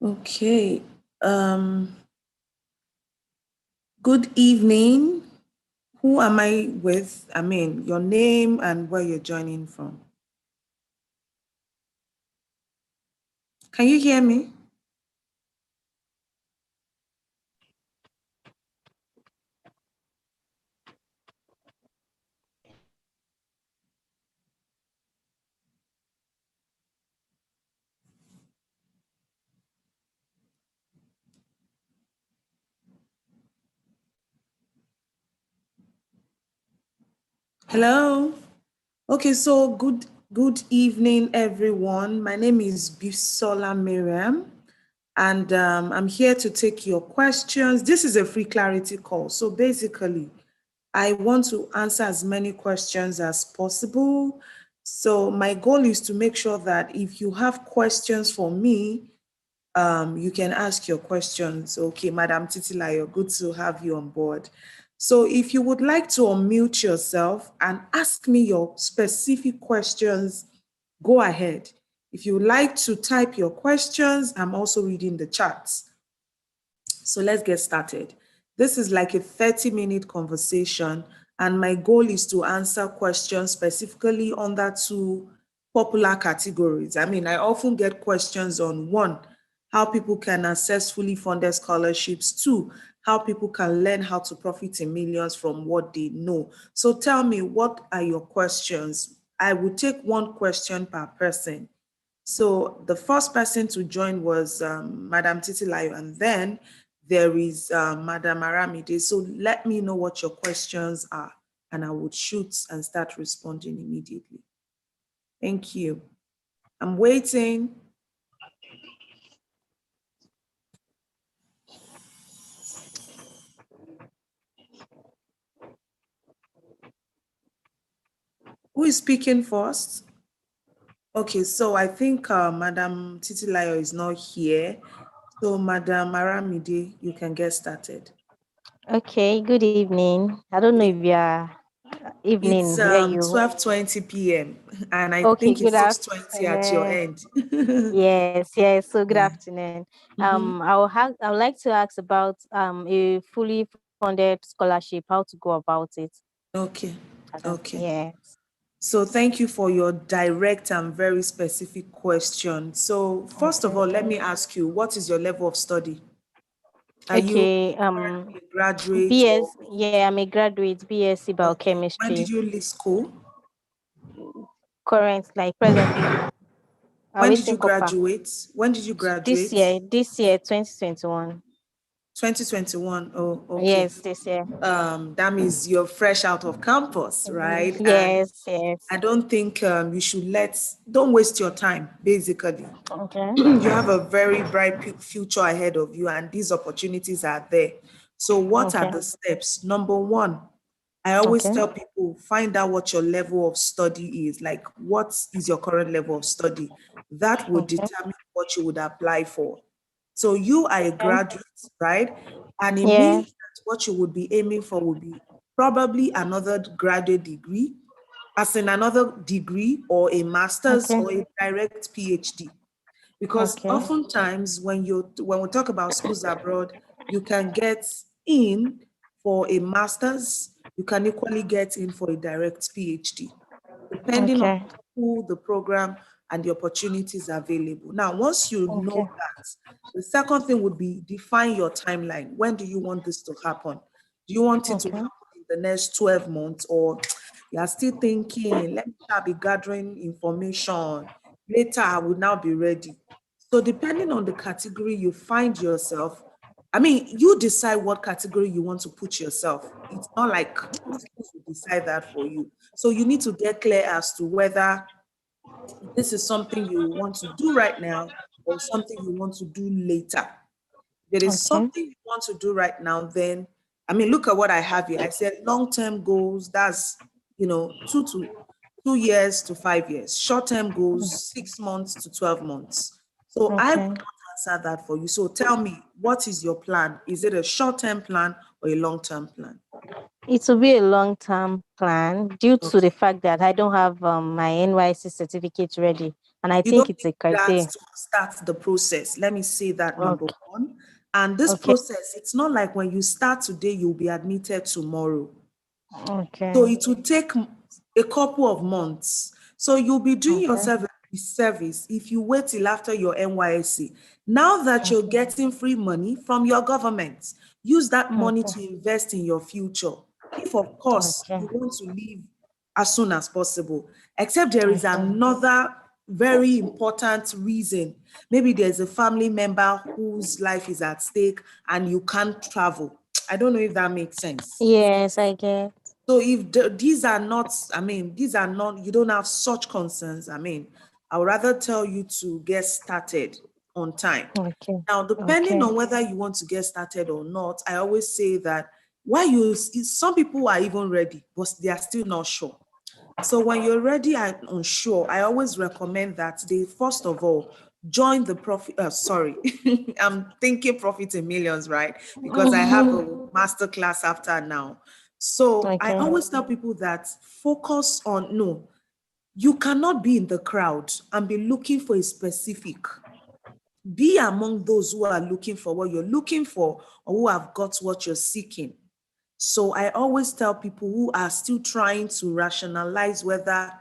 Okay. Good evening. Who am I with? I mean, your name and where you're joining from. Can you hear me? Hello. Okay, so good evening, everyone. My name is Bisola Mariam, and I'm here to take your questions. This is a free clarity call. So basically, I want to answer as many questions as possible. So my goal is to make sure that if you have questions for me, you can ask your questions. Okay, Madam Titilayo, good to have you on board. So if you would like to unmute yourself and ask me your specific questions, go ahead. If you would like to type your questions, I'm also reading the chats. So let's get started. This is like a 30-minute conversation, and my goal is to answer questions specifically under two popular categories. I mean, I often get questions on one, how people can access fully funded scholarships, two, how people can learn how to profit in millions from what they know. So tell me, what are your questions? I will take one question per person. So the first person to join was Madam Titilayo, and then there is Madam Aramide. So let me know what your questions are, and I would shoot and start responding immediately. Thank you. I'm waiting. Who is speaking first? Okay, so I think Madam Titilayo is not here. So Madam Aramide, you can get started. Okay, good evening. I don't know if you are evening It's where you 12:20 p.m. and I okay, think good it's 6:20 at your afternoon. end. Yes, so good Yeah. afternoon. Mhm. I would like to ask about a fully funded scholarship, how to go about it. Okay. Okay. Yes. So thank you for your direct and very specific question. So first of Okay. all, let me ask you, what is your level of study? Are you Okay, currently a graduate or BS, yeah, I'm a graduate, BSc okay? When did biochemistry. you leave school? Current, like presently, When did you awaiting copper. graduate? When did you graduate? This year, 2021. 2021. Oh, okay. Yes, this year. That means you're fresh out of campus, right? And Yes. I don't think you should don't waste your time, basically. Okay. You have a very bright future ahead of you, and these opportunities are there. So, what are Okay. the steps? Number one, I always Okay. tell people find out what your level of study is. Like, what is your current level of study? That would Okay. determine what you would apply for. So, you are a Okay. graduate, right? And it Yeah. means that what you would be aiming for would be probably another graduate degree, as in another degree or a master's Okay. or a direct PhD. Because Okay. oftentimes when we talk about schools abroad, you can get in for a master's, you can equally get in for a direct PhD, depending on Okay. the school, the program, and the opportunities available. Now, once you know Okay. that, the second thing would be define your timeline. When do you want this to happen? Do you want it to Okay. happen in the next 12 months, or you are still thinking, let me start be gathering information. Later, I will now be ready. So, depending on the category you find yourself, I mean, you decide what category you want to put yourself. It's not like schools will decide that for you. So you need to get clear as to whether this is something you want to do right now or something you want to do later. If it is Okay. something you want to do right now, then I mean, look at what I have here. I said long-term goals, that's 2 years to 5 years. Short-term goals, 6 months to 12 months. So I will Okay. not answer that for you. So tell me, what is your plan? Is it a short-term plan or a long-term plan? It will be a long-term plan due to the Okay. fact that I don't have my NYC certificate ready. And I You think don't it's need a that criteria. to start the process. Let me say that number Okay. one. And this Okay. process, it's not like when you start today, you'll be admitted tomorrow. So Okay. it will take a couple of months. So you'll be doing Okay. yourself a disservice if you wait till after your NYSC. Now that you're Okay. getting free money from your government, use that money Okay. to invest in your future. If, of course, Okay. you want to leave as soon as possible, except there is Okay. another very important reason. Maybe there's a family member whose life is at stake and you can't travel. I don't know if that makes sense. Yes, I get. So if these are not, I mean, these are not, you don't have such concerns, I mean, I would rather tell you to get started on time. Okay. Now, depending Okay. on whether you want to get started or not, I always say that why you, some people are even ready, but they are still not sure. So when you're ready and unsure, I always recommend that they first of all join the profit. Sorry, I'm thinking profit in millions, right? Because I have a master class after now. So I Okay. always tell people that focus on no, you cannot be in the crowd and be looking for a specific. Be among those who are looking for what you're looking for or who have got what you're seeking. So I always tell people who are still trying to rationalize whether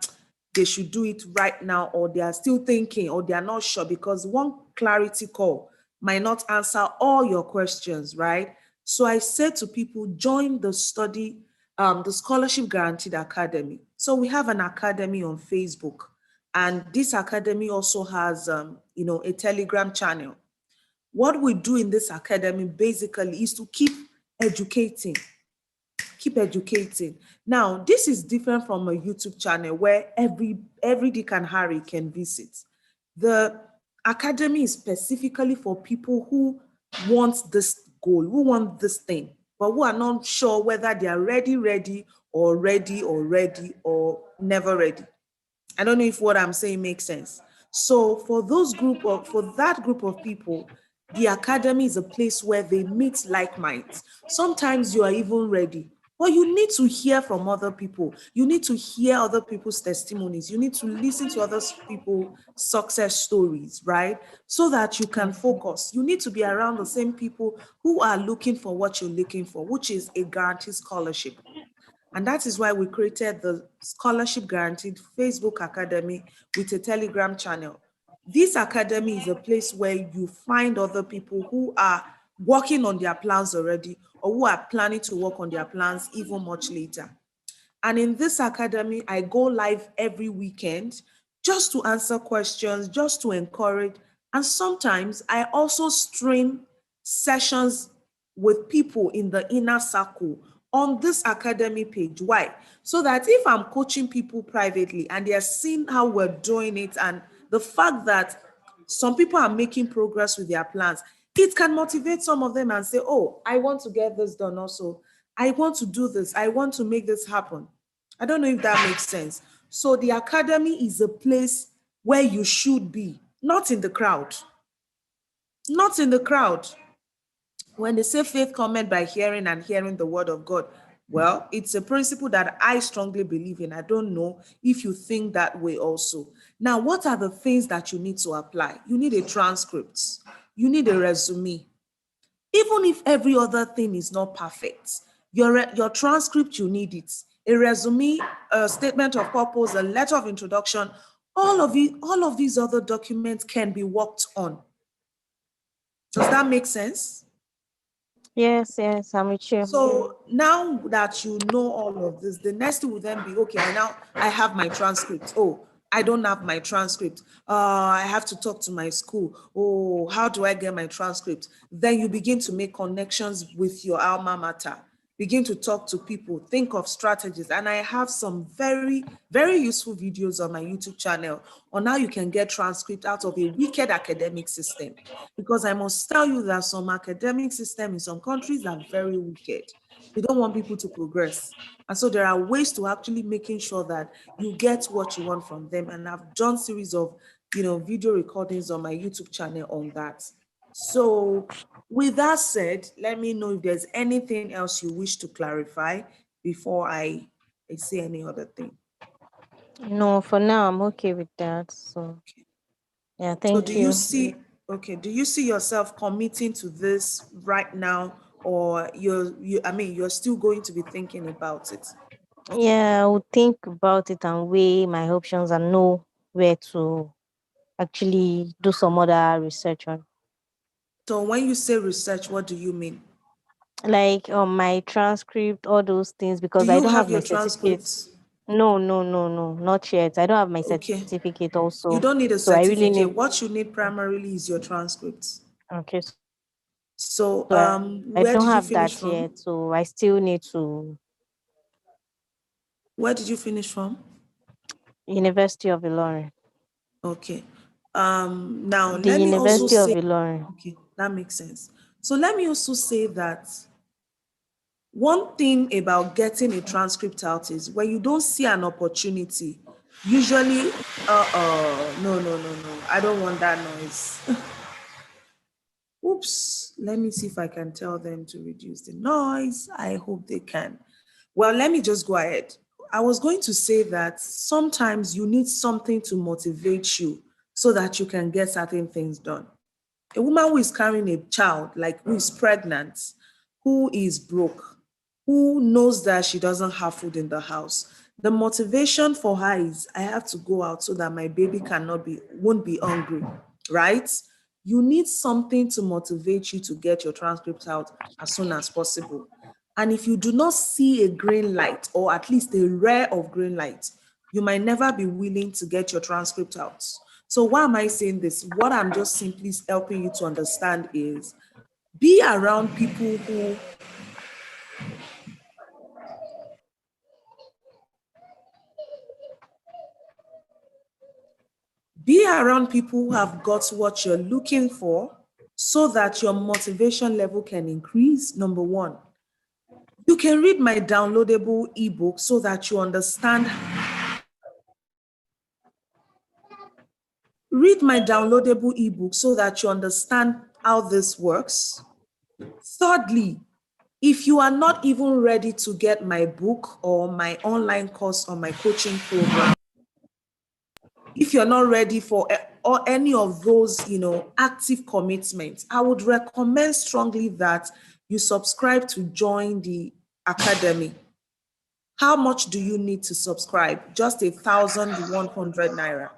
they should do it right now or they are still thinking or they are not sure because one clarity call might not answer all your questions, right? So I said to people, join the study, the Scholarship Guaranteed Academy. So we have an academy on Facebook, and this academy also has, a Telegram channel. What we do in this academy basically is to educating keep educating. Now, this is different from a YouTube channel where every Dick and Harry can visit. The academy is specifically for people who want this goal, who want this thing, but who are not sure whether they are ready or never ready. I don't know if what I'm saying makes sense. So for that group of people, the academy is a place where they meet like minds. Sometimes you are even ready, but you need to hear from other people. You need to hear other people's testimonies. You need to listen to other people's success stories, right? So that you can focus. You need to be around the same people who are looking for what you're looking for, which is a guaranteed scholarship. And that is why we created the Scholarship Guaranteed Facebook Academy with a Telegram channel. This academy is a place where you find other people who are working on their plans already or who are planning to work on their plans even much later. And in this academy, I go live every weekend just to answer questions, just to encourage. And sometimes I also stream sessions with people in the inner circle on this academy page. Why? So that if I'm coaching people privately and they're seeing how we're doing it and the fact that some people are making progress with their plans, it can motivate some of them and say, oh, I want to get this done also. I want to do this. I want to make this happen. I don't know if that makes sense. So the academy is a place where you should be, not in the crowd. Not in the crowd. When they say faith cometh by hearing and hearing the word of God, well, it's a principle that I strongly believe in. I don't know if you think that way also. Now, what are the things that you need to apply? You need a transcript, you need a resume. Even if every other thing is not perfect, your transcript, you need it. A resume, a statement of purpose, a letter of introduction, all of these other documents can be worked on. Does that make sense? Yes, yes, I'm with you. So now that you know all of this, the next thing will then be, okay, I have my transcript. Oh, I don't have my transcript. I have to talk to my school. Oh, how do I get my transcript? Then you begin to make connections with your alma mater. Begin to talk to people, think of strategies. And I have some very, very useful videos on my YouTube channel on how you can get transcript out of a wicked academic system. Because I must tell you that some academic system in some countries are very wicked. They don't want people to progress. And so there are ways to actually making sure that you get what you want from them. And I've done series of, video recordings on my YouTube channel on that. So with that said, let me know if there's anything else you wish to clarify before I say any other thing. No, for now I'm okay with that. So. Yeah, So do thank you you. see, okay, do you see yourself committing to this right now, or you're still going to be thinking about it? Yeah, I would think about it and weigh my options and know where to actually do some other research on. So when you say research, what do you mean? Like my transcript, all those things, Do because I you don't have have my your certificate. transcripts? No, no, no, no, not yet. I don't have my Okay. certificate You also. don't need a So I really certificate. need. What you need primarily is your transcripts. Okay, so So I don't have where that did you yet. finish So I from? still need to Where did you finish from? University of Ilorin. Okay. Now The let me also University of say, Ilorin. okay, that makes sense. So let me also say that one thing about getting a transcript out is when you don't see an opportunity, usually, no, no, no, no, I don't want that noise. Oops, let me see if I can tell them to reduce the noise. I hope they can. Well, let me just go ahead. I was going to say that sometimes you need something to motivate you so that you can get certain things done. A woman who is carrying a child, like who is pregnant, who is broke, who knows that she doesn't have food in the house, the motivation for her is I have to go out so that my baby won't be hungry, right? You need something to motivate you to get your transcript out as soon as possible. And if you do not see a green light, or at least a ray of green light, you might never be willing to get your transcript out. So why am I saying this? What I'm just simply helping you to understand is be around people who be around people who have got what you're looking for so that your motivation level can increase. Number one, you can read my downloadable ebook so that you understand. Read my downloadable ebook so that you understand how this works. Thirdly, if you are not even ready to get my book or my online course or my coaching program, if you're not ready for or any of those, active commitments, I would recommend strongly that you subscribe to join the academy. How much do you need to subscribe? Just 1,100 naira.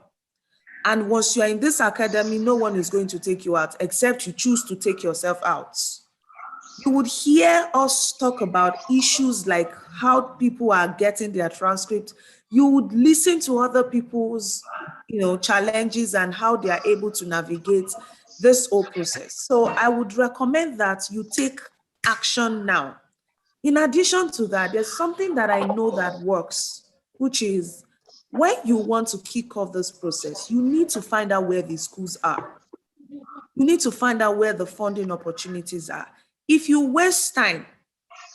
And once you are in this academy, no one is going to take you out except you choose to take yourself out. You would hear us talk about issues like how people are getting their transcript. You would listen to other people's, challenges and how they are able to navigate this whole process. So I would recommend that you take action now. In addition to that, there's something that I know that works, which is when you want to kick off this process, you need to find out where the schools are. You need to find out where the funding opportunities are. If you waste time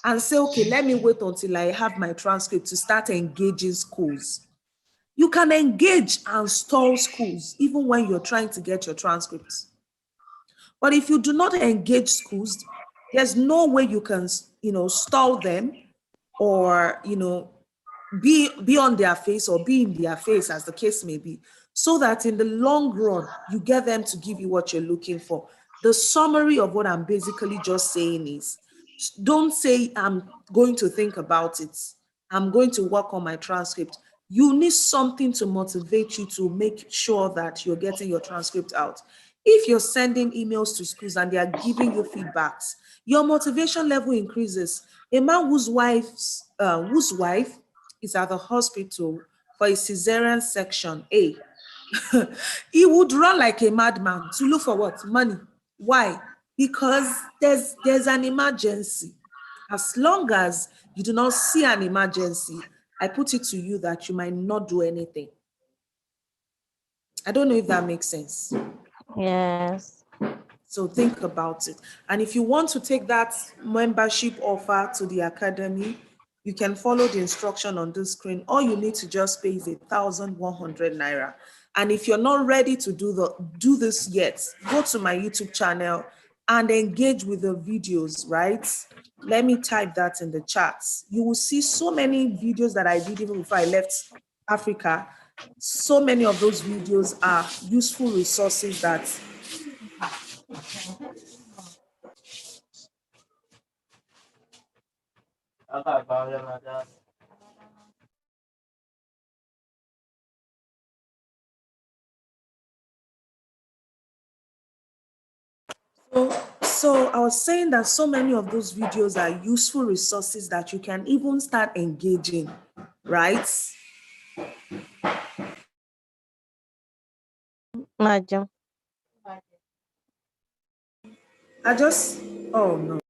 and say, okay, let me wait until I have my transcript to start engaging schools, you can engage and stall schools even when you're trying to get your transcripts. But if you do not engage schools, there's no way you can, stall them or, be on their face or be in their face, as the case may be, so that in the long run, you get them to give you what you're looking for. The summary of what I'm basically just saying is don't say, I'm going to think about it. I'm going to work on my transcript. You need something to motivate you to make sure that you're getting your transcript out. If you're sending emails to schools and they are giving you feedbacks, your motivation level increases. A man whose wife is at the hospital for a cesarean section A, he would run like a madman to look for what? Money. Why? Because there's an emergency. As long as you do not see an emergency, I put it to you that you might not do anything. I don't know if that makes sense. Yes. So think about it. And if you want to take that membership offer to the academy, you can follow the instruction on the screen. All you need to just pay is 1,100 naira. And if you're not ready to do this yet, go to my YouTube channel and engage with the videos, right? Let me type that in the chats. You will see so many videos that I did even before I left Africa So many of those videos are useful resources that so I was saying that so many of those videos are useful resources that you can even start engaging, right? Mariam. I just, oh no.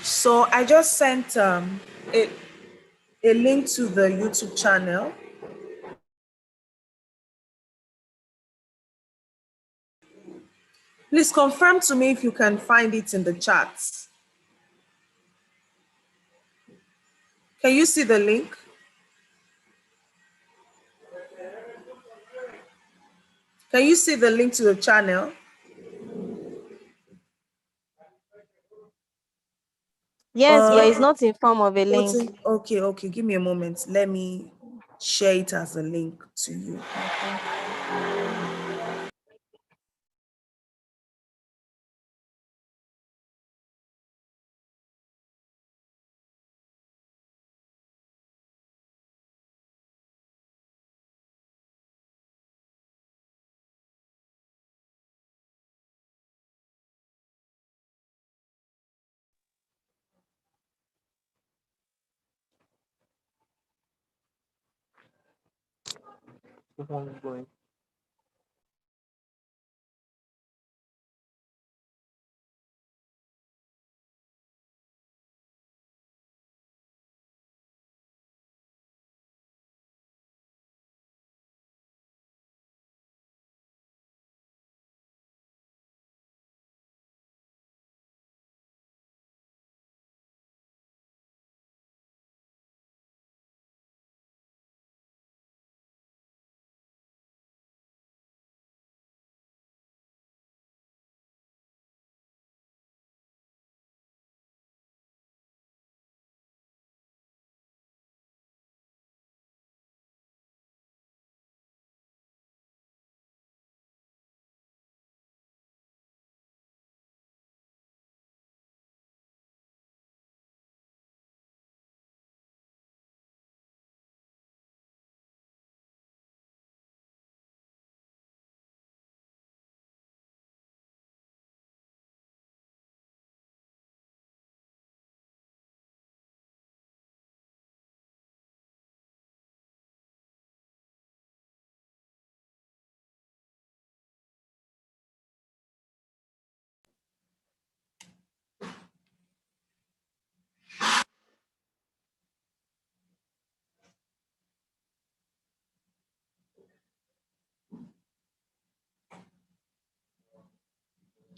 So I just sent a link to the YouTube channel. Please confirm to me if you can find it in the chat. Can you see the link? Can you see the link to the channel? Yes, but it's not in form of a link. Okay. Give me a moment. Let me share it as a link to you. Okay.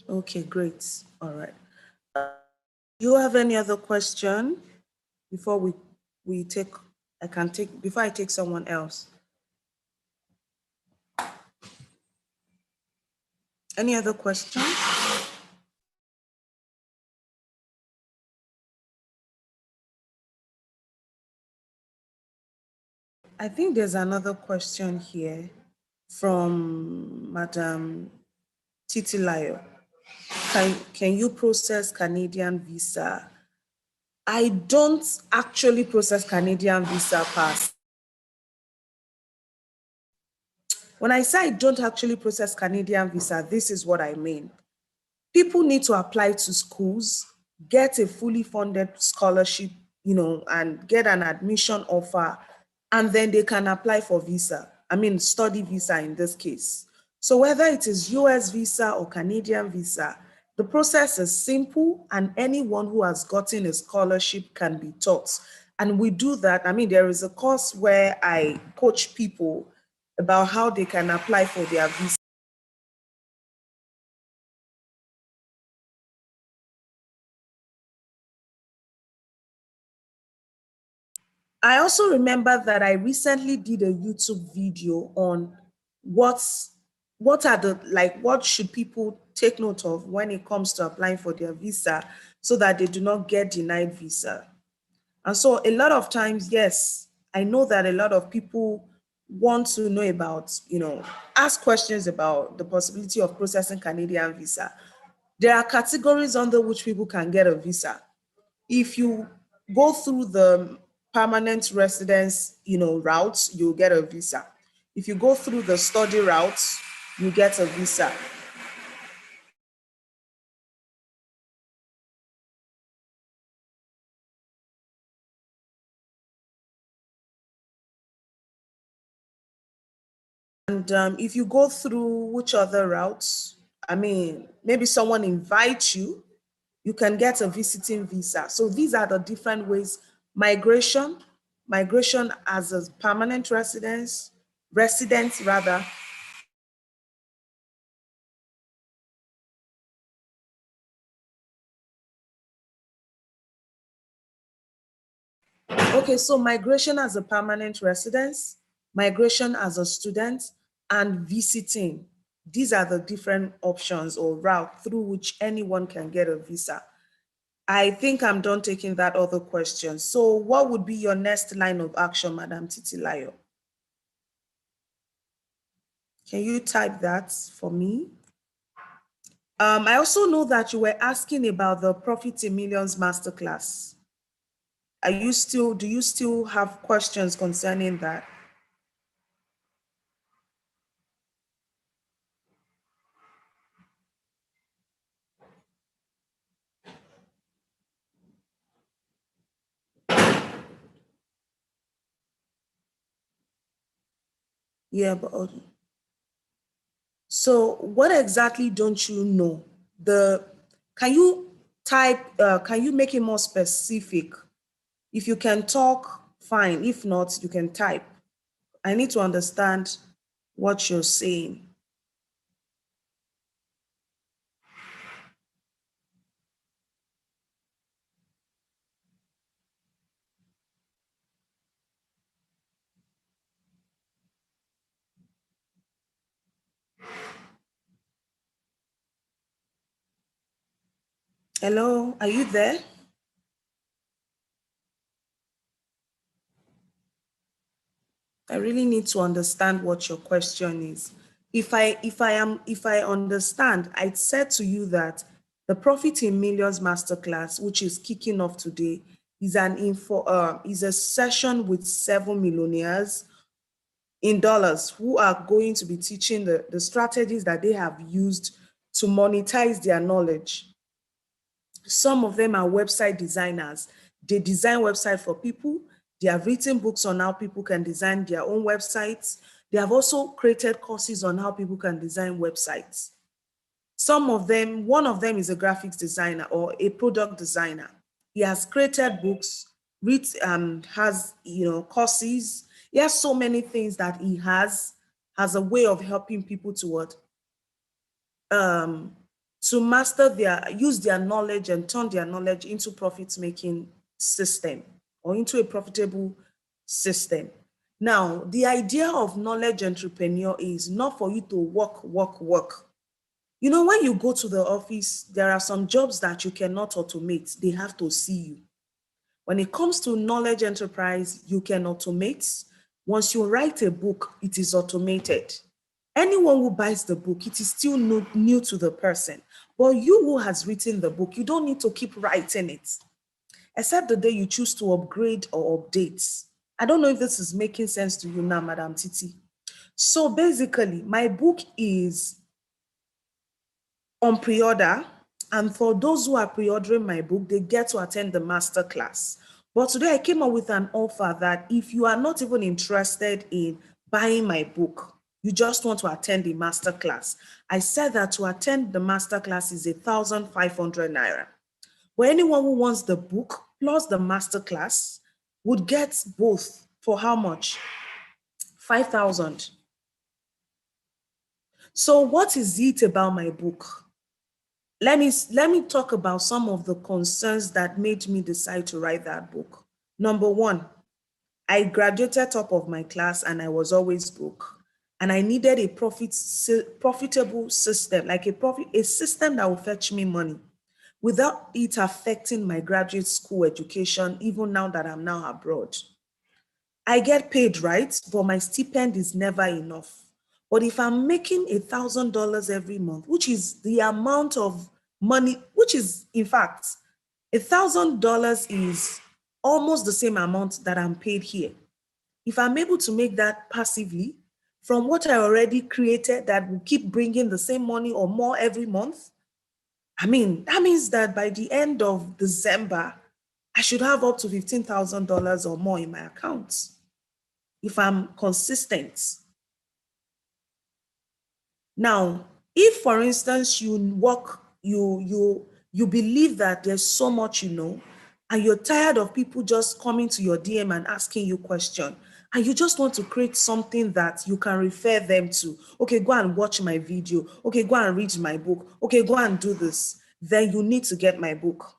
Okay, great. All right. Do you have any other question before we take? I can take before I take someone else. Any other question? I think there's another question here from Madam Titilayo. Can you process Canadian visa? I don't actually process Canadian visa pass. When I say I don't actually process Canadian visa, this is what I mean. People need to apply to schools, get a fully funded scholarship, and get an admission offer, and then they can apply for visa. I mean, study visa in this case. So whether it is US visa or Canadian visa, the process is simple and anyone who has gotten a scholarship can be taught. And we do that. I mean, there is a course where I coach people about how they can apply for their visa. I also remember that I recently did a YouTube video on what are the, like, what should people take note of when it comes to applying for their visa so that they do not get denied visa. And so a lot of times, yes, I know that a lot of people want to know about, ask questions about the possibility of processing Canadian visa. There are categories under which people can get a visa. If you go through the permanent residence, route, you'll get a visa. If you go through the study route, you get a visa. And if you go through which other routes, I mean, maybe someone invites you, you can get a visiting visa. So these are the different ways: migration, migration as a permanent residence rather. Okay, so migration as a permanent residence, migration as a student, and visiting. These are the different options or route through which anyone can get a visa. I think I'm done taking that other question. So what would be your next line of action, Madam Titilayo? Can you type that for me? I also know that you were asking about the Profit in Millions Masterclass. Do you still have questions concerning that? Yeah, but so what exactly don't you know? Can you can you make it more specific? If you can talk, fine. If not, you can type. I need to understand what you're saying. Hello, are you there? I really need to understand what your question is. If I understand, I said to you that the Profit in Millions Masterclass, which is kicking off today, is a session with 7 millionaires in dollars who are going to be teaching the strategies that they have used to monetize their knowledge. Some of them are website designers. They design websites for people. They have written books on how people can design their own websites. They have also created courses on how people can design websites. Some of them, one of them is a graphics designer or a product designer. He has created books, has courses. He has so many things that he has a way of helping people um, to use their knowledge and turn their knowledge into profit-making system or into a profitable system. Now, the idea of knowledge entrepreneur is not for you to work. When you go to the office, there are some jobs that you cannot automate. They have to see you. When it comes to knowledge enterprise, you can automate. Once you write a book, it is automated. Anyone who buys the book, it is still new to the person. But you who has written the book, you don't need to keep writing it, except the day you choose to upgrade or update. I don't know if this is making sense to you now, Madam Titi. So basically, my book is on pre-order, and for those who are pre-ordering my book, they get to attend the master class. But today I came up with an offer that if you are not even interested in buying my book, you just want to attend the master class, I said that to attend the master class is 1,500 naira. But anyone who wants the book plus the master class, would get both for how much? 5,000. So what is it about my book? Let me talk about some of the concerns that made me decide to write that book. Number one, I graduated top of my class and I was always broke. And I needed a profitable system, like a system that will fetch me money without it affecting my graduate school education, even now that I'm now abroad. I get paid, right? But my stipend is never enough. But if I'm making $1,000 every month, which is the amount of money, which is, in fact, $1,000 is almost the same amount that I'm paid here. If I'm able to make that passively from what I already created that will keep bringing the same money or more every month, I mean, that means that by the end of December, I should have up to $15,000 or more in my account if I'm consistent. Now, if for instance you believe that there's so much you know, and you're tired of people just coming to your DM and asking you question, and you just want to create something that you can refer them to. Okay, go and watch my video. Okay, go and read my book. Okay, go and do this. Then you need to get my book.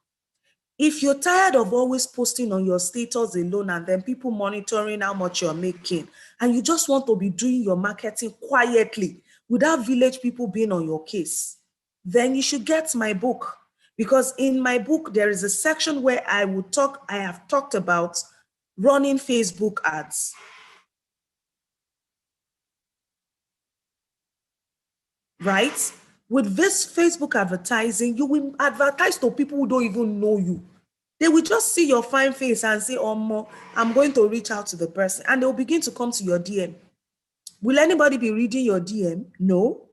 If you're tired of always posting on your status alone and then people monitoring how much you're making, and you just want to be doing your marketing quietly without village people being on your case, then you should get my book. Because in my book, there is a section where I have talked about running Facebook ads. Right? With this Facebook advertising, you will advertise to people who don't even know you. They will just see your fine face and say, oh, more, I'm going to reach out to the person. And they'll begin to come to your DM. Will anybody be reading your DM? No.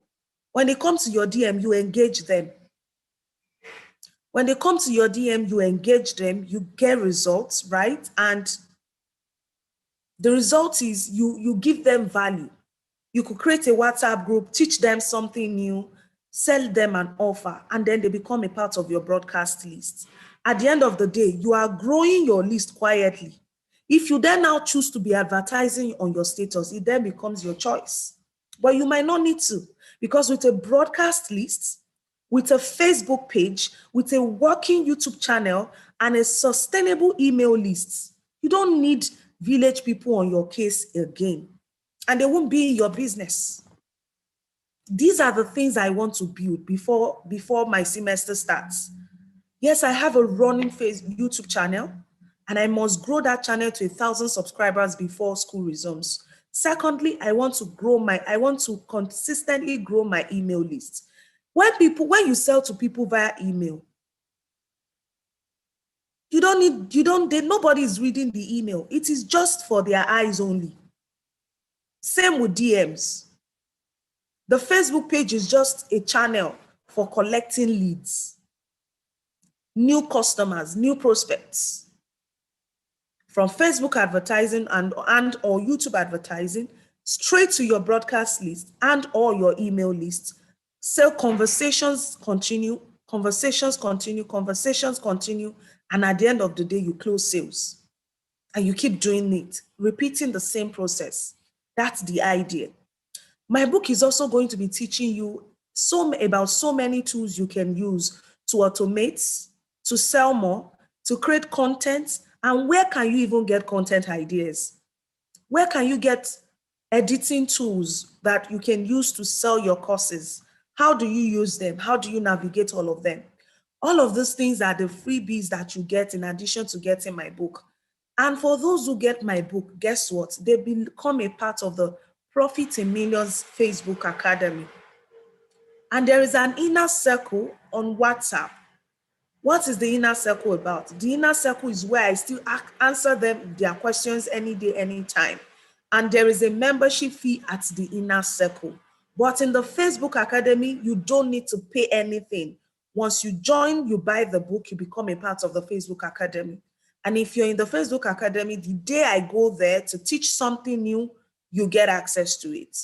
When they come to your DM, you engage them. When they come to your DM, you engage them, you get results, right? And the result is you give them value. You could create a WhatsApp group, teach them something new, sell them an offer, and then they become a part of your broadcast list. At the end of the day, you are growing your list quietly. If you then now choose to be advertising on your status, it then becomes your choice. But you might not need to, because with a broadcast list, with a Facebook page, with a working YouTube channel, and a sustainable email list, you don't need village people on your case again. And they won't be in your business. These are the things I want to build before my semester starts. Yes, I have a running YouTube channel, and I must grow that channel to 1,000 subscribers before school resumes. Secondly, I want to consistently grow my email list. When you sell to people via email, nobody is reading the email. It is just for their eyes only. Same with DMs. The Facebook page is just a channel for collecting leads, new customers, new prospects. From Facebook advertising and or YouTube advertising, straight to your broadcast list and or your email list. So conversations continue, conversations continue, conversations continue, and at the end of the day, you close sales. And you keep doing it, repeating the same process. That's the idea. My book is also going to be teaching you about so many tools you can use to automate, to sell more, to create content, and where can you even get content ideas? Where can you get editing tools that you can use to sell your courses? How do you use them? How do you navigate all of them? All of these things are the freebies that you get in addition to getting my book. And for those who get my book, guess what? They become a part of the Profit in Millions Facebook Academy. And there is an inner circle on WhatsApp. What is the inner circle about? The inner circle is where I still answer them their questions any day, anytime. And there is a membership fee at the inner circle. But in the Facebook Academy, you don't need to pay anything. Once you join, you buy the book, you become a part of the Facebook Academy. And if you're in the Facebook Academy, the day I go there to teach something new, you get access to it.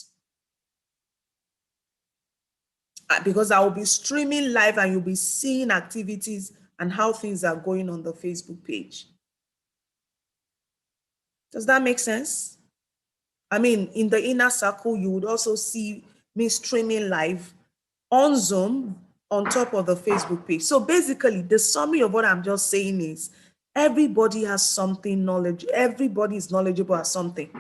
Because I will be streaming live and you'll be seeing activities and how things are going on the Facebook page. Does that make sense? I mean, in the inner circle, you would also see me streaming live on Zoom on top of the Facebook page. So basically, the summary of what I'm just saying is everybody has something knowledge. Everybody is knowledgeable at something.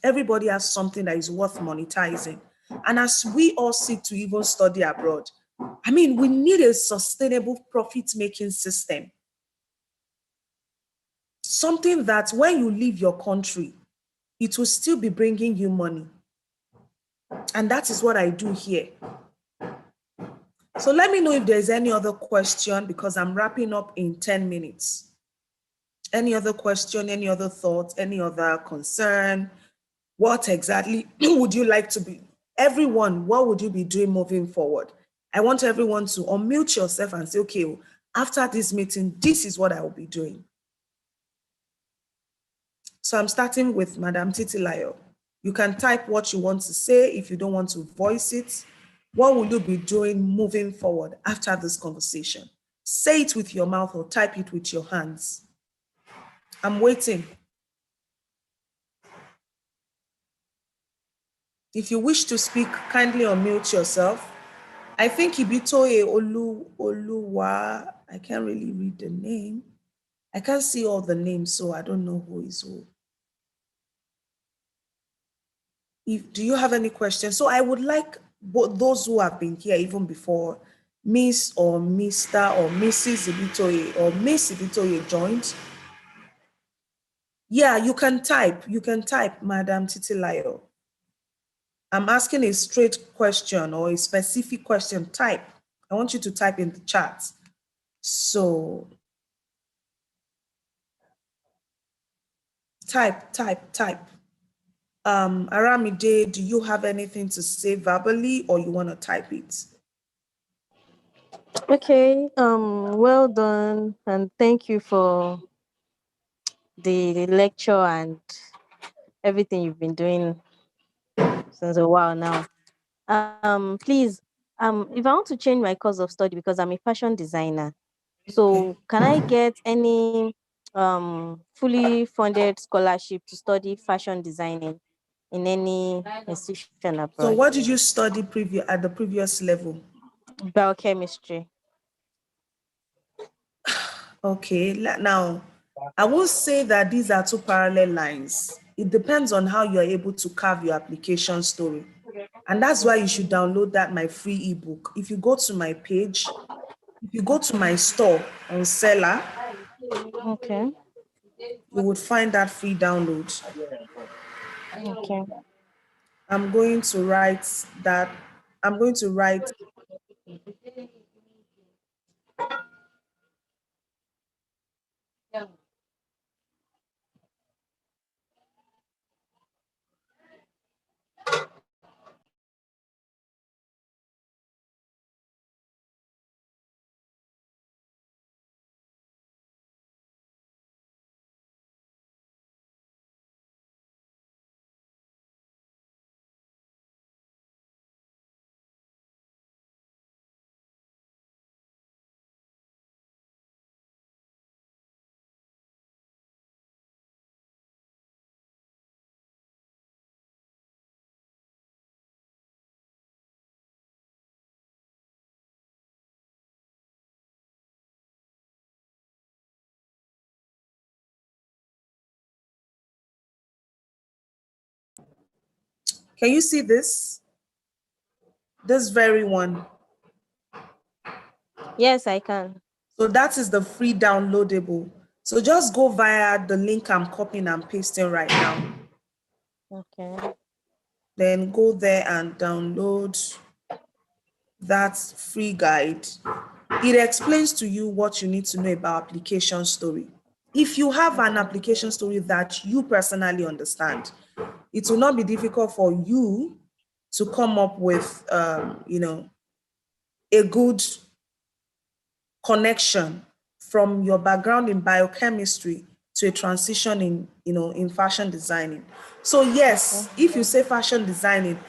Everybody has something that is worth monetizing. And as we all seek to even study abroad, I mean, we need a sustainable profit-making system. Something that when you leave your country, it will still be bringing you money. And that is what I do here. So let me know if there's any other question because I'm wrapping up in 10 minutes. Any other question, any other thoughts, any other concern? What exactly would you like to be? Everyone, what would you be doing moving forward? I want everyone to unmute yourself and say, okay, after this meeting, this is what I will be doing. So I'm starting with Madam Titilayo. You can type what you want to say if you don't want to voice it. What will you be doing moving forward after this conversation? Say it with your mouth or type it with your hands. I'm waiting. If you wish to speak, kindly unmute yourself. I think Ibitoye Oluwa, I can't really read the name. I can't see all the names, so I don't know who is who. Do you have any questions? So I would like those who have been here even before, Miss or Mr. or Mrs. Ibitoye or Miss Ibitoye joined. Yeah, you can type, Madam Titilayo. I'm asking a straight question or a specific question, type. I want you to type in the chat. So type. Aramide, do you have anything to say verbally or you want to type it? Okay, well done, and thank you for the lecture and everything you've been doing since a while now. Please, if I want to change my course of study because I'm a fashion designer, Okay. so can I get any fully funded scholarship to study fashion designing in any institution abroad? So what did you study at the previous level? Biochemistry. Okay, now I will say that these are two parallel lines. It depends on how you're able to carve your application story. And that's why you should download my free ebook. If you go to my page, if you go to my store on Seller, Okay. you would find that free download. Okay. I'm going to write that, I'm going to write, can you see this? This very one. Yes, I can. So that is the free downloadable. So just go via the link I'm copying and pasting right now. Okay. Then go there and download that free guide. It explains to you what you need to know about application story. If you have an application story that you personally understand, it will not be difficult for you to come up with, a good connection from your background in biochemistry to a transition in fashion designing. So yes, Okay. if you say fashion designing,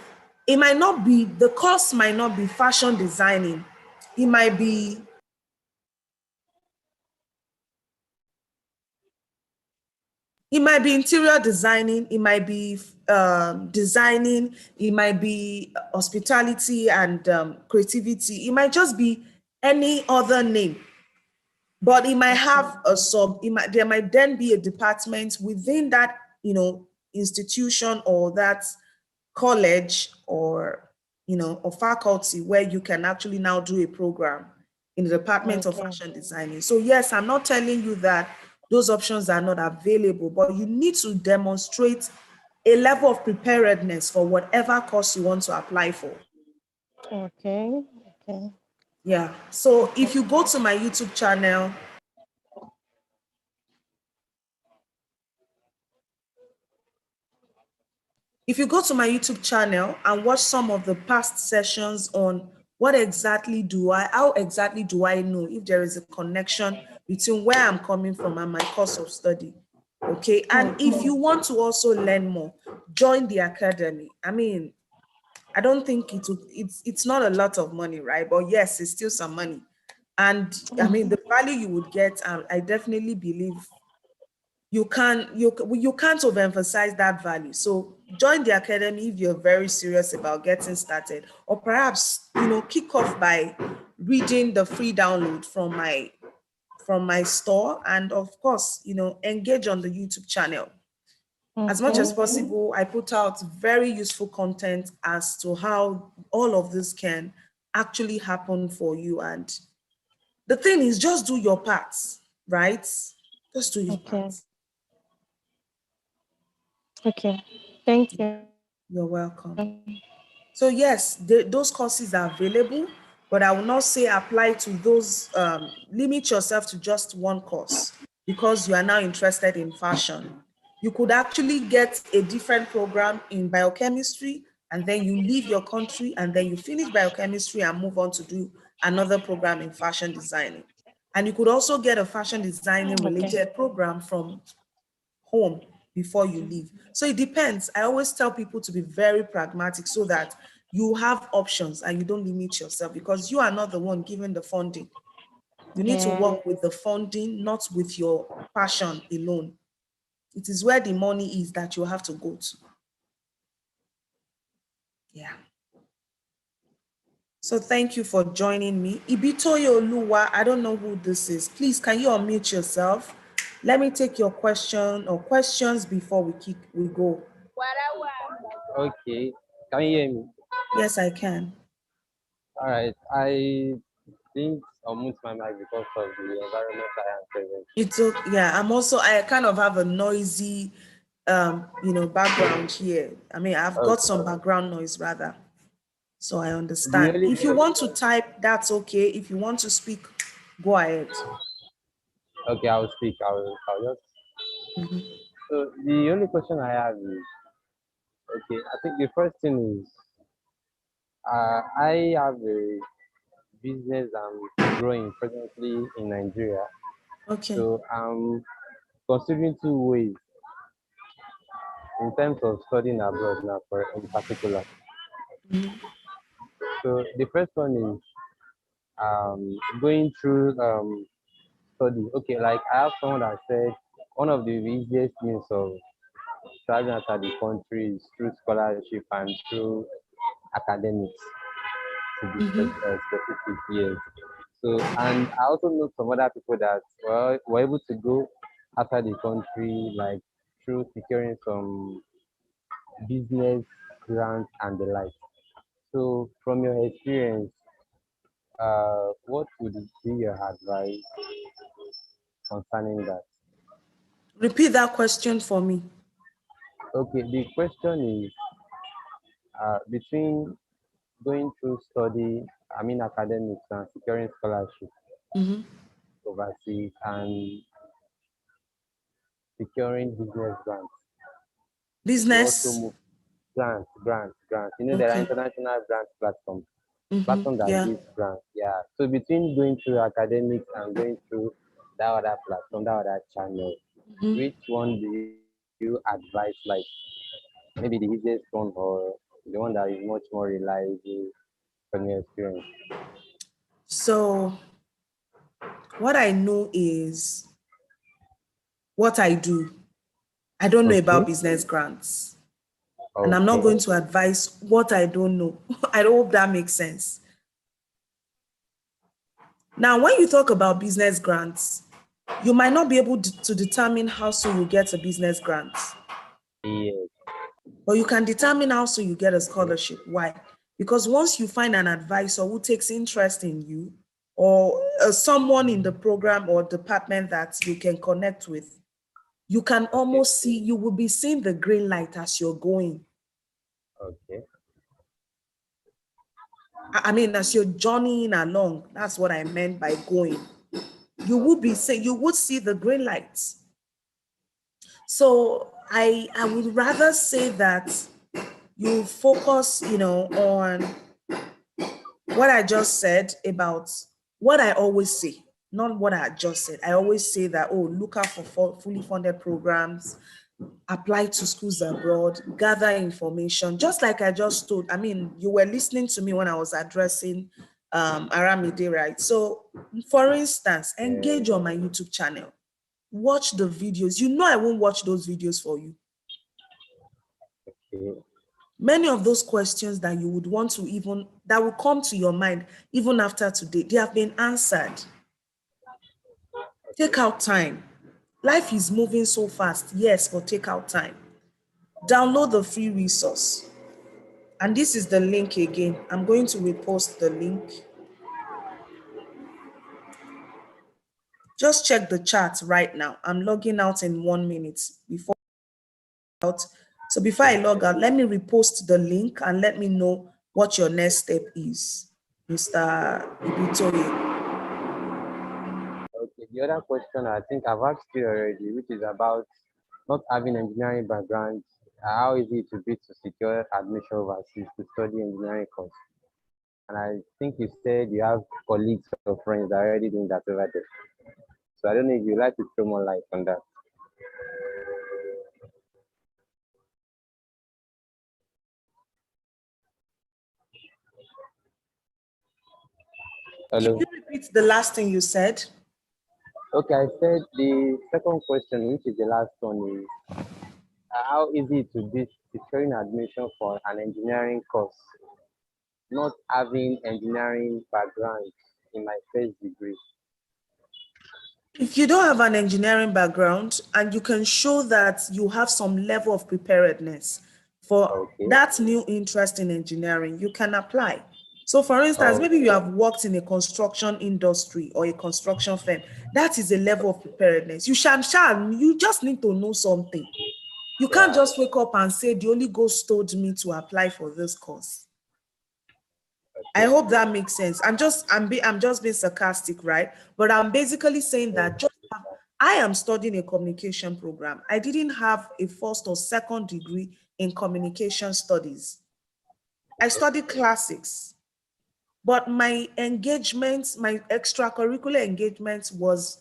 the course might not be fashion designing. It might be It might be interior designing, it might be designing, it might be hospitality and creativity. It might just be any other name, but it might Okay. have a sub. There might then be a department within that, institution or that college or or faculty where you can actually now do a program in the Department of Okay. Fashion Designing. So yes, I'm not telling you that those options are not available, but you need to demonstrate a level of preparedness for whatever course you want to apply for. Okay. Okay. Yeah. So if you go to my YouTube channel, if you go to my YouTube channel and watch some of the past sessions on how exactly do I know if there is a connection between where I'm coming from and my course of study? Okay. And if Okay. you want to also learn more, join the academy. I mean, I don't think it's not a lot of money, right? But yes, it's still some money. And I mean, the value you would get, I definitely believe you can't overemphasize that value. So join the academy if you're very serious about getting started, or perhaps kick off by reading the free download from my store, and of course engage on the YouTube channel. As much as Okay. possible, I put out very useful content as to how all of this can actually happen for you. And the thing is, just do your part, right? Just do your Okay. part. Okay. Thank you. You're welcome. So yes, those courses are available, but I will not say apply to those. Limit yourself to just one course because you are now interested in fashion. You could actually get a different program in biochemistry, and then you leave your country, and then you finish biochemistry and move on to do another program in fashion designing. And you could also get a fashion designing Okay. related program from home before you leave. So it depends. I always tell people to be very pragmatic so that you have options and you don't limit yourself, because you are not the one giving the funding. You need to Yeah. work with the funding, not with your passion alone. It is where the money is that you have to go to. Yeah. So thank you for joining me. Ibitoye Oluwa, I don't know who this is. Please, can you unmute yourself? Let me take your question or questions before we go. Okay, can you hear me? Yes, I can. All right, I didn't unmute my mic because of the environment I am present. Yeah, I kind of have a noisy background here. I mean, I've got Okay, some background noise rather. So I the understand. only If you want to type, that's okay. If you want to speak, go ahead. okay, I'll speak. I'll just. Mhm. So the only question I have is okay. I think the first thing is I have a business I'm growing presently in Nigeria. Okay. So I'm considering two ways in terms of studying abroad now, for in particular. Mhm. So the first one is going through study. Okay, like I have someone that said one of the easiest means of traveling outside the country is through scholarship and through academics to be specific years. So, and I also know some other people that were able to go outside the country like through securing some business grants and the like. So, from your experience, what would be your advice concerning that? Repeat that question for me. Okay, the question is between going through study, I mean academics and securing scholarship Mhm. overseas and securing business grants to also Business. move grants. You know, there are Okay. international grant platform that Yeah. gives grants. Yeah. So between going through academics and going through that other platform, that other channel, which one do you advise? Like maybe the easiest one or the one that is much more reliable from your experience? So what I know is what I do. I don't know about Okay. business grants. And I'm not Okay. going to advise what I don't know. I hope that makes sense. Now, when you talk about business grants, you might not be able to determine how soon you get a business grant, Yes. but you can determine how soon you get a Okay. scholarship. Why? Because once you find an advisor who takes interest in you, or someone in the program or department that you can connect with, you can Okay. almost see, you will be seeing the green light as you're going. Okay. I mean, as you're journeying along, that's what I meant by going. You will be saying, you would see the green lights. So I would rather say that you focus, on what I just said about what I always say, not what I just said. I always say that, oh, look out for fully funded programs, apply to schools abroad, gather information, just like I just told. I mean, you were listening to me when I was addressing Aramide, right? So, for instance, Yeah. engage on my YouTube channel, watch the videos. You know, I won't watch those videos for you. Okay. Many of those questions that you would want to even, that will come to your mind even after today, they have been answered. Take Okay. out time. Life is moving so fast, yes, but take out time. Download the free resource. And this is the link again. I'm going to repost the link. Just check the chat right now. I'm logging out in 1 minute before out. So before I log out, let me repost the link and let me know what your next step is, Mr. Ibitoye. Okay. The other question I think I've asked you already, which is about not having engineering background. How easy it will be to secure admission overseas to study engineering course? And I think you said you have colleagues or friends that are already doing that over there. So I don't know if you'd like to throw more light on that. Can Hello. you repeat the last thing you said? Okay, I said the second question, which is the last one, is how easy it would be securing admission for an engineering course, not having engineering background in my first degree. If you don't have an engineering background and you can show that you have some level of preparedness for Okay. that new interest in engineering, you can apply. So, for instance, Oh, maybe you have worked in a construction industry or a construction firm. That is a level of preparedness. You just need to know something. You can't yeah. just wake up and say, the Holy Ghost told me to apply for this course. I Okay. hope that makes sense. I'm just being sarcastic, right? But I'm basically saying Yes, that I am studying a communication program. I didn't have a first or second degree in communication studies. I okay. studied classics, but my engagement, my extracurricular engagement was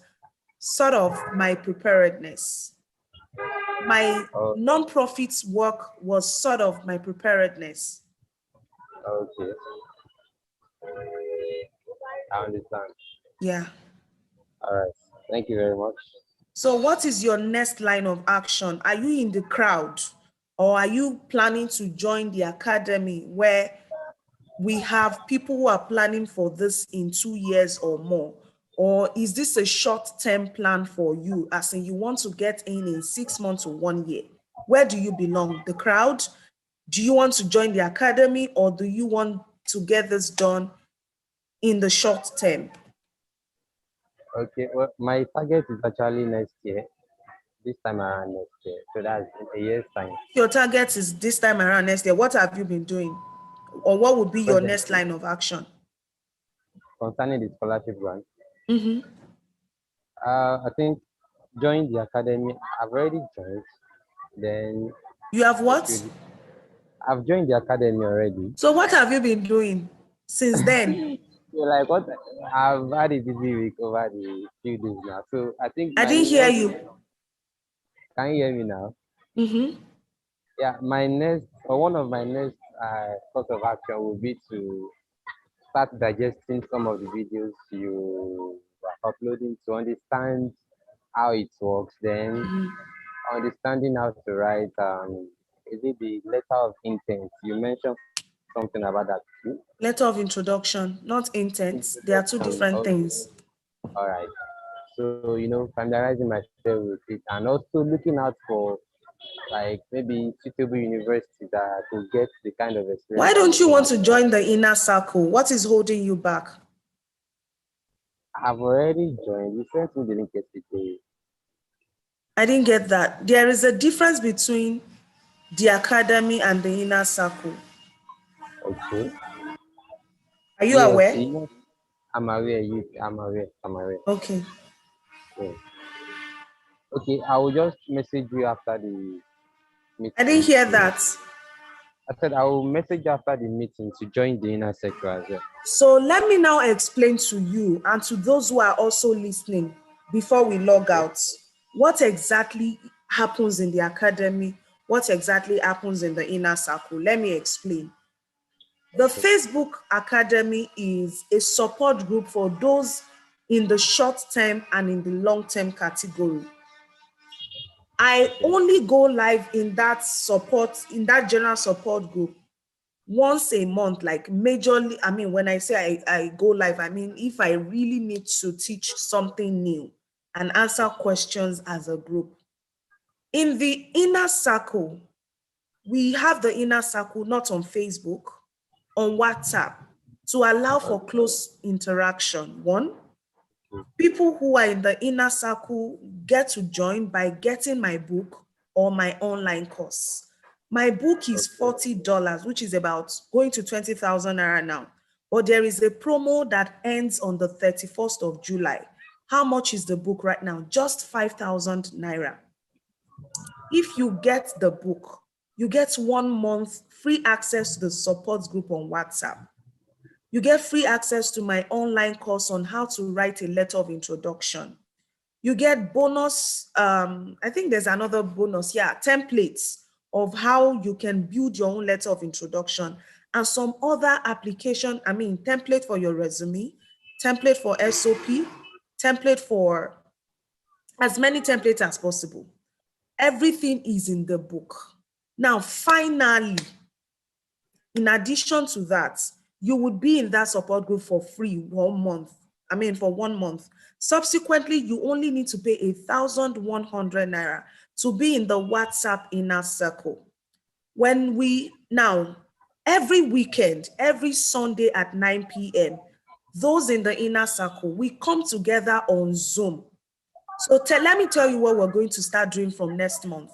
sort of my preparedness. My Oh, nonprofit work was sort of my preparedness. okay. I understand. Yeah. All right. Thank you very much. So, what is your next line of action? Are you in the crowd or are you planning to join the academy where we have people who are planning for this in 2 years or more? Or is this a short-term plan for you, as in you want to get in 6 months or 1 year? Where do you belong? The crowd? Do you want to join the academy or do you want to get this done in the short term? Okay. Well, my target is actually next year, this time around next year. So that's in a year's time. Your target is this time around next year. What have you been doing? Or what would be your next Presently, line of action? concerning the scholarship grant, Mhm. I think join the academy. I've already joined. Then You have I what? should. I've joined the academy already. So what have you been doing since then? So like what I've had a busy week over the few days now. So I think I my didn't hear next, you. can you hear me now? Hmm. Yeah, my next or one of my next course of action will be to start digesting some of the videos you are uploading to understand how it works. Then understanding how to write, is it the letter of intent? You mentioned something about that too. Letter of introduction, not intent. They are two Introduction. different Okay. things. All right. So, familiarizing myself with it and also looking out for like maybe suitable universities that I could get the kind of experience Why I'm don't you looking want at. to join the inner circle? What is holding you back? I've already joined. You sent me the link yesterday. I didn't get that. There is a difference between the academy and the inner circle. Okay. Are you Yes, aware? yes. I'm aware. I'm aware. I'm aware. Okay. Yes. Okay. I will just message you after the I didn't meeting. hear that. I said I will message you after the meeting to join the inner circle as well. So let me now explain to you and to those who are also listening before we log Okay. out what exactly happens in the academy, what exactly happens in the inner circle. Let me explain. The Okay. Facebook Academy is a support group for those in the short term and in the long term category. I Okay. only go live in that support, in that general support group once a month, like majorly. I mean, when I say I go live, I mean, if I really need to teach something new and answer questions as a group. In the inner circle, we have the inner circle not on Facebook, on WhatsApp to allow for Okay. close interaction. One, people who are in the inner circle get to join by getting my book or my online course. My book is Okay. $40, which is about going to 20,000 naira now. But there is a promo that ends on the 31st of July. How much is the book right now? Just 5,000 naira. If you get the book, you get 1 month free access to the support group on WhatsApp. You get free access to my online course on how to write a letter of introduction. You get bonus, I think there's another bonus, yeah, templates of how you can build your own letter of introduction and some other application, I mean, template for your resume, template for SOP, template for as many templates as possible. Everything is in the book. Now, finally, in addition to that, you would be in that support group for free 1 month. I mean, for 1 month. Subsequently, you only need to pay 1,100 naira to be in the WhatsApp inner circle. When we now, every weekend, every Sunday at 9 p.m., those in the inner circle, we come together on Zoom. So let me tell you what we're going to start doing from next month.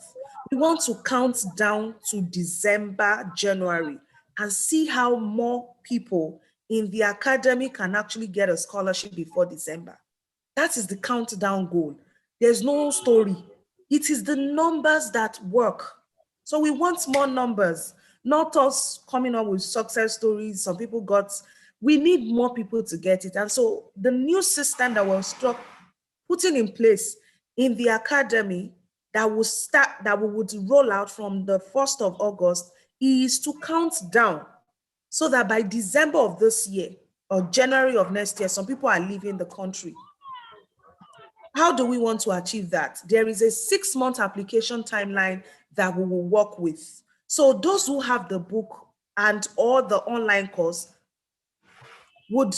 We want to count down to December, January, and see how more people in the academy can actually get a scholarship before December. That is the countdown goal. There's no story. It is the numbers that work. So we want more numbers, not us coming up with success stories. Some people got, we need more people to get it. And so the new system that was putting in place in the academy that will start, that we would roll out from the 1st of August is to count down so that by December of this year or January of next year, some people are leaving the country. How do we want to achieve that? There is a 6-month application timeline that we will work with. So those who have the book and or the online course would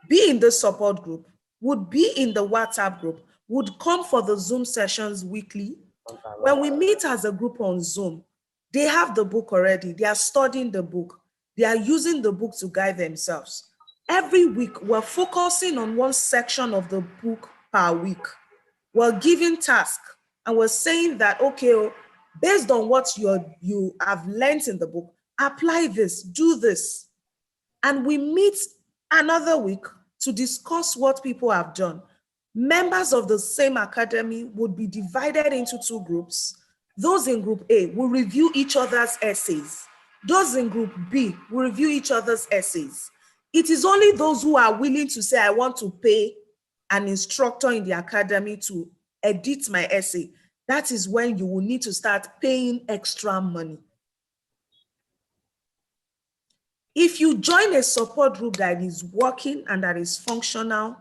be in the support group, would be in the WhatsApp group, would come for the Zoom sessions weekly. When we meet as a group on Zoom, they have the book already. They are studying the book. They are using the book to guide themselves. Every week, we're focusing on one section of the book per week. We're giving tasks and we're saying that, okay, based on what you have learned in the book, apply this, do this. And we meet another week to discuss what people have done. Members of the same academy would be divided into two groups. Those in group A will review each other's essays. Those in group B will review each other's essays. It is only those who are willing to say, I want to pay an instructor in the academy to edit my essay. That is when you will need to start paying extra money. If you join a support group that is working and that is functional,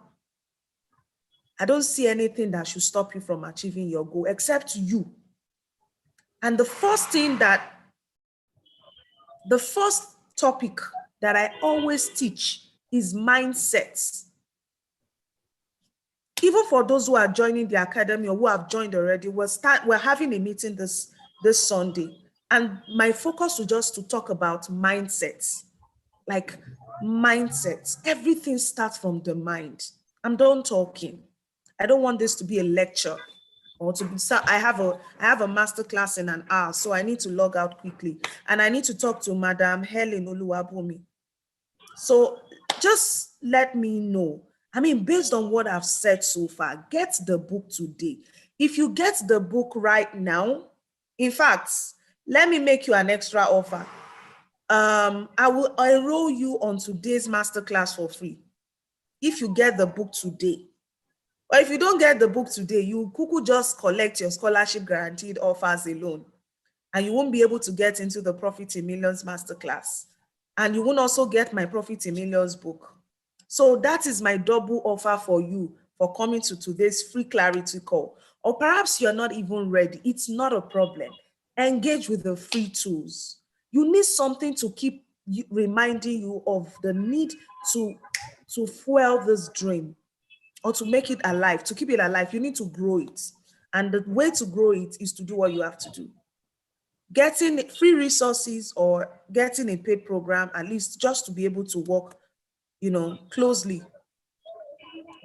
I don't see anything that should stop you from achieving your goal except you And the first topic that I always teach is mindsets. Even for those who are joining the academy or who have joined already, we're having a meeting this Sunday. And my focus was just to talk about mindsets. Like mindsets. Everything starts from the mind. I'm done talking. I don't want this to be a lecture or to be. I have a master class in an hour, so I need to log out quickly, and I need to talk to Madam Helen Oluwabumi. So just let me know. I mean, based on what I've said so far, get the book today. If you get the book right now, in fact, let me make you an extra offer. I will enroll you on today's masterclass for free if you get the book today. Or if you don't get the book today, you could just collect your scholarship guaranteed offers alone, and you won't be able to get into the Profit in Millions masterclass. And you won't also get my Profit in Millions book. So that is my double offer for you for coming to today's free clarity call. Or perhaps you're not even ready. It's not a problem. Engage with the free tools. You need something to keep reminding you of the need to fuel this dream or to make it alive, to keep it alive. You need to grow it. And the way to grow it is to do what you have to do. Getting free resources or getting a paid program, at least just to be able to work, closely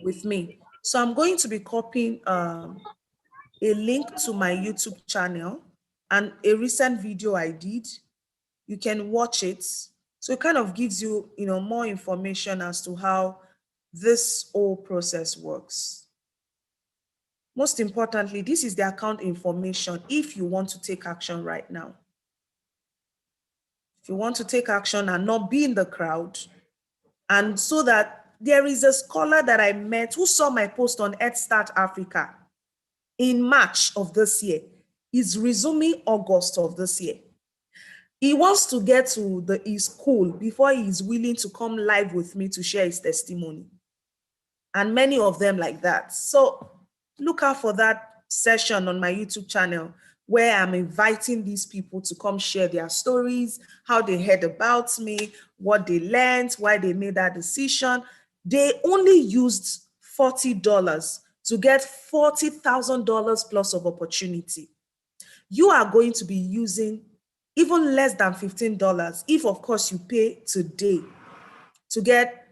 with me. So I'm going to be copying a link to my YouTube channel and a recent video I did. You can watch it. So it kind of gives you, more information as to how this whole process works. Most importantly, this is the account information if you want to take action right now. If you want to take action and not be in the crowd, and so that there is a scholar that I met who saw my post on Head Start Africa in March of this year. He's resuming August of this year. He wants to get to his school before he is willing to come live with me to share his testimony. And many of them like that. So look out for that session on my YouTube channel where I'm inviting these people to come share their stories, how they heard about me, what they learned, why they made that decision. They only used $40 to get $40,000 plus of opportunity. You are going to be using even less than $15 if, of course, you pay today to get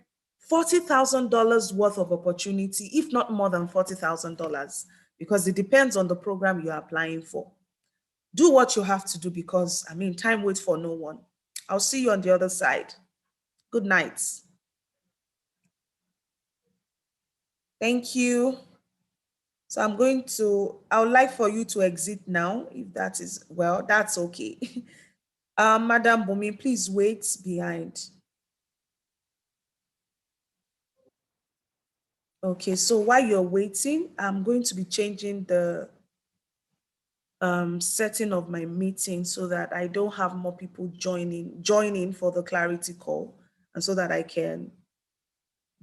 $40,000 worth of opportunity, if not more than $40,000, because it depends on the program you're applying for. Do what you have to do because, time waits for no one. I'll see you on the other side. Good night. Thank you. So I would like for you to exit now. If that is, well, that's okay. Madam Bumi, please wait behind. Okay, so while you're waiting, I'm going to be changing the setting of my meeting so that I don't have more people joining for the clarity call, and so that I can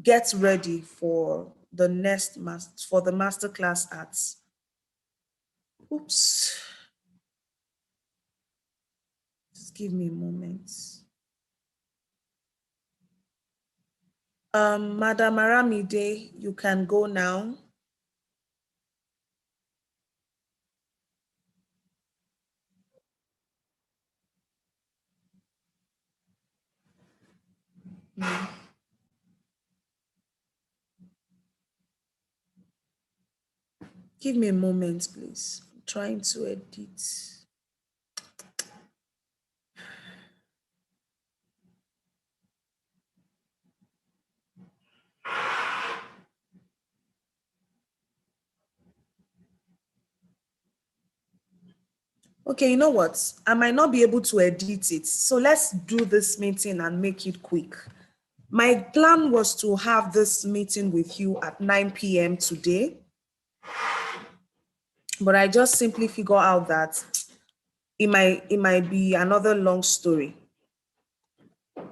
get ready for the masterclass at, just give me a moment. Madam Aramide, you can go now. Give me a moment, please. I'm trying to edit. Okay, you know what? I might not be able to edit it. So let's do this meeting and make it quick. My plan was to have this meeting with you at 9 p.m. today, but I just simply figure out that it might be another long story.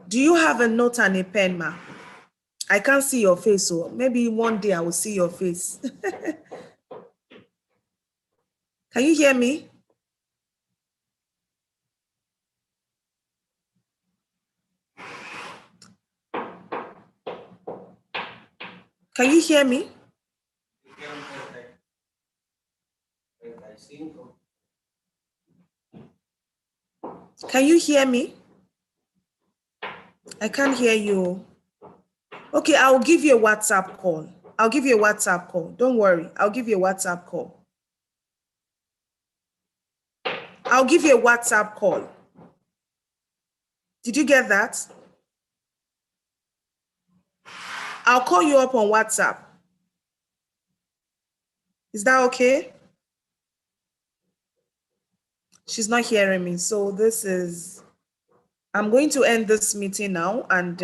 Do you have a note and a pen, ma? I can't see your face, so maybe one day I will see your face. Can you hear me? Can you hear me? Can you hear me? I can't hear you. Okay, I'll give you a WhatsApp call. I'll give you a WhatsApp call. Don't worry. I'll give you a WhatsApp call. I'll give you a WhatsApp call. Did you get that? I'll call you up on WhatsApp. Is that okay? She's not hearing me. So I'm going to end this meeting now and